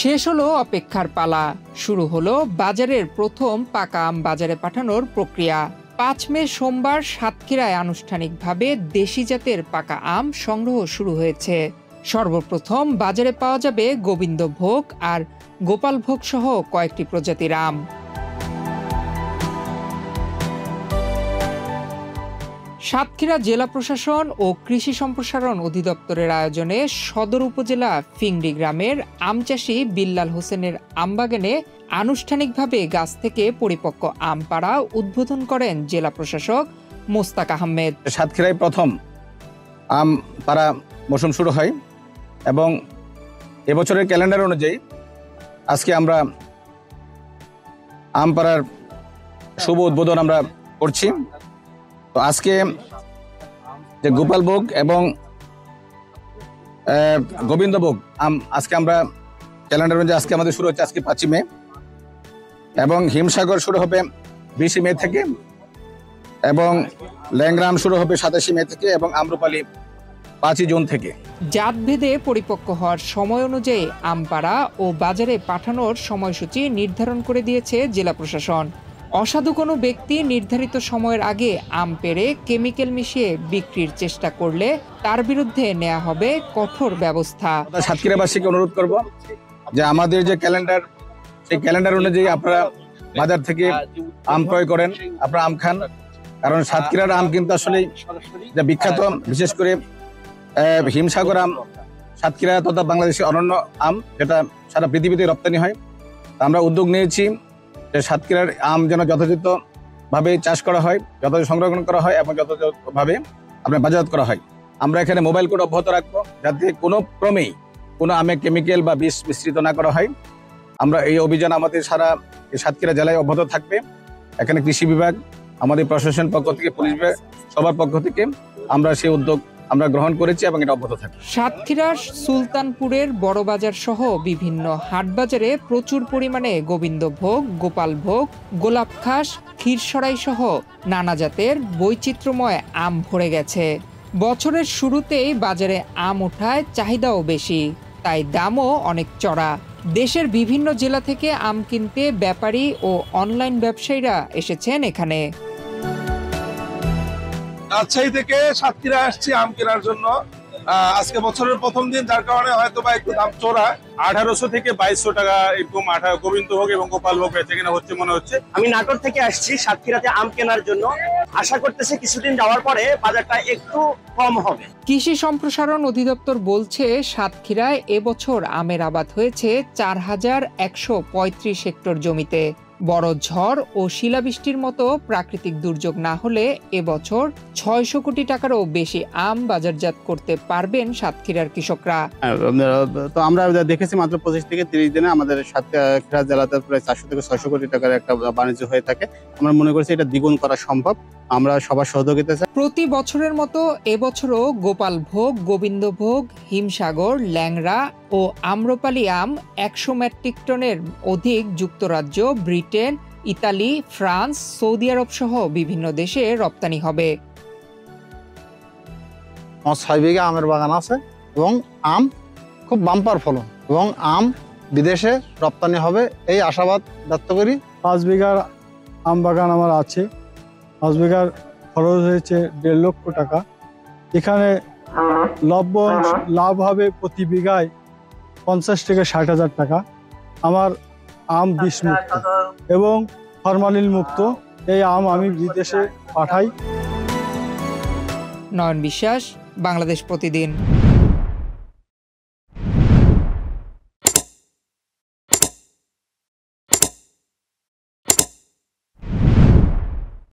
শেষ হলো অপেক্ষার পালা, শুরু হলো বাজারের প্রথম পাকা আম বাজারে পাঠানোর প্রক্রিয়া। ৫ মে সোমবার সাতক্ষীরায় আনুষ্ঠানিকভাবে দেশি জাতের পাকা আম সংগ্রহ শুরু হয়েছে। সর্বপ্রথম বাজারে পাওয়া যাবে গোবিন্দভোগ আর গোপালভোগ সহ কয়েকটি প্রজাতির আম। সাতক্ষীরা জেলা প্রশাসন ও কৃষি সম্প্রসারণ অধিদপ্তরের আয়োজনে সদর উপজেলা ফিংড়ি গ্রামের আমচাষী বিল্লাল হোসেনের আমবাগানে আনুষ্ঠানিকভাবে গাছ থেকে পরিপক্ক আম পাড়া উদ্বোধন করেন জেলা প্রশাসক মোস্তাক আহমেদ। সাতক্ষীরায় প্রথম আম পাড়া মৌসুম শুরু হয় এবং এবছরের ক্যালেন্ডার অনুযায়ী আজকে আমরা আম পাড়ার শুভ উদ্বোধন আমরা করছি। তো আজকে যে গোপালভোগ এবং গোবিন্দভোগ আম আজকে আমরা ক্যালেন্ডার অনুযায়ী আজকে আমাদের শুরু হচ্ছে আজকে ৫ মে এবং হিমসাগর শুরু হবে ২০ মে থেকে এবং ল্যাংড়া আম শুরু হবে ২৭ মে থেকে এবং আম্রপালি ৫ জুন থেকে। জাতভেদে পরিপক্ক হওয়ার সময় অনুযায়ী আম পাড়া ও বাজারে পাঠানোর সময়সূচি নির্ধারণ করে দিয়েছে জেলা প্রশাসন। অসাধু কোনো ব্যক্তি নির্ধারিত সময়ের আগে আম পেড়ে কেমিক্যাল মিশিয়ে বিক্রির চেষ্টা করলে তার বিরুদ্ধে নেওয়া হবে কঠোর ব্যবস্থা। সাতক্ষীরাবাসীকে অনুরোধ করব যে আমাদের যে ক্যালেন্ডার, সেই ক্যালেন্ডার অনুযায়ী আপনারা বাজার থেকে আম ক্রয় করেন, আপনারা আম খান। কারণ সাতক্ষীরার আম কিন্তু আসলে যে বিখ্যাত, বিশেষ করে হিমসাগর আম সাতক্ষীরা তথা বাংলাদেশের অনন্য আম, যেটা সারা পৃথিবীতে রপ্তানি হয়। আমরা উদ্যোগ নিয়েছি যে সাতক্ষীরার আম যেন যথাযথভাবে চাষ করা হয়, যথাযথ সংরক্ষণ করা হয় এবং যথাযথভাবে আপনার বাজারজাত করা হয়। আমরা এখানে মোবাইল কোড অব্যাহত রাখবো যাতে কোনো ক্রমেই কোনো আমে কেমিক্যাল বা বিষ মিশ্রিত না করা হয়। আমরা এই অভিযান আমাদের সারা সাতক্ষীরা জেলায় অব্যাহত থাকবে। এখানে কৃষি বিভাগ, আমাদের প্রশাসন পক্ষ থেকে, পুলিশ বিভাগ, সবার পক্ষ থেকে আমরা সেই উদ্যোগ আমরা গ্রহণ করেছি এবং এটা অব্যাহত থাকবে। সাতক্ষীরার সুলতানপুরের বড় বাজার সহ বিভিন্ন হাটবাজারে প্রচুর পরিমাণে গোবিন্দভোগ, গোপালভোগ, গোলাপখাস, ক্ষীরসরাই সহ নানা জাতের বৈচিত্র্যময় আম ভরে গেছে। বছরের শুরুতেই বাজারে আম ওঠায় চাহিদাও বেশি, তাই দামও অনেক চড়া। দেশের বিভিন্ন জেলা থেকে আম কিনতে ব্যাপারী ও অনলাইন ব্যবসায়ীরা এসেছেন এখানে। রাজশাহী থেকে সাতক্ষীরা আসছি আম কেনার জন্য। আজকে বছরের প্রথম দিন, যার কারণে হয়তো বা একটু দাম চড়া। ১৮০০ থেকে ২২০০ টাকা এরকম গোবিন্দভোগ এবং গোপালভোগ বেচে কেনা হচ্ছে মনে হচ্ছে। আমি নাটোর থেকে আসছি সাতক্ষীরাতে আম কেনার জন্য। আশা করতেছি কিছুদিন যাওয়ার পরে বাজারটা একটু কম হবে। কৃষি সম্প্রসারণ অধিদপ্তর বলছে সাতক্ষীরায় এবছর আমের আবাদ হয়েছে ৪,১৩৫ হেক্টর জমিতে। বড় ঝড় ও শিলাবৃষ্টির মতো প্রাকৃতিক দুর্যোগ না হলে এবছর ৬০০ কোটি টাকারও বেশি আম বাজারজাত করতে পারবেন সাতক্ষীরার কৃষকরা। তো আমরা দেখেছি মাত্র ২৫ থেকে ৩০ দিনে আমাদের সাতক্ষীরা জেলাতে প্রায় ৪০০ থেকে ৬০০ কোটি টাকার একটা বাণিজ্য হয়ে থাকে। আমরা মনে করছি এটা দ্বিগুণ করা সম্ভব। আমরা সবার সহযোগিতা চাই। প্রতি বছরের মতো এবছরও গোপালভোগ, গোবিন্দভোগ, হিমসাগর, ল্যাংড়া ও আম্রপালি আম ১০০ মেট্রিক টনের অধিক যুক্তরাজ্য, ব্রিটেন, ইতালি, ফ্রান্স, সৌদি আরব সহ বিভিন্ন দেশে রপ্তানি হবে। ৬ বিঘা আমের বাগান আছে এবং আম খুব বাম্পার ফলন এবং আম বিদেশে রপ্তানি হবে এই আশাবাদ ব্যক্ত করি। ৫ বিঘার আম বাগান আমার আছে। ৫ বিঘার খরচ হয়েছে ১.৫ লক্ষ টাকা। এখানে লাভ হবে প্রতি বিঘায় ৫০ থেকে ৬০,০০০ টাকা। আমার আম বিষ মুক্ত এবং ফরমালিন মুক্ত। এই আম আমি বিদেশে পাঠাই। নয়ন বিশ্বাস, বাংলাদেশ প্রতিদিন।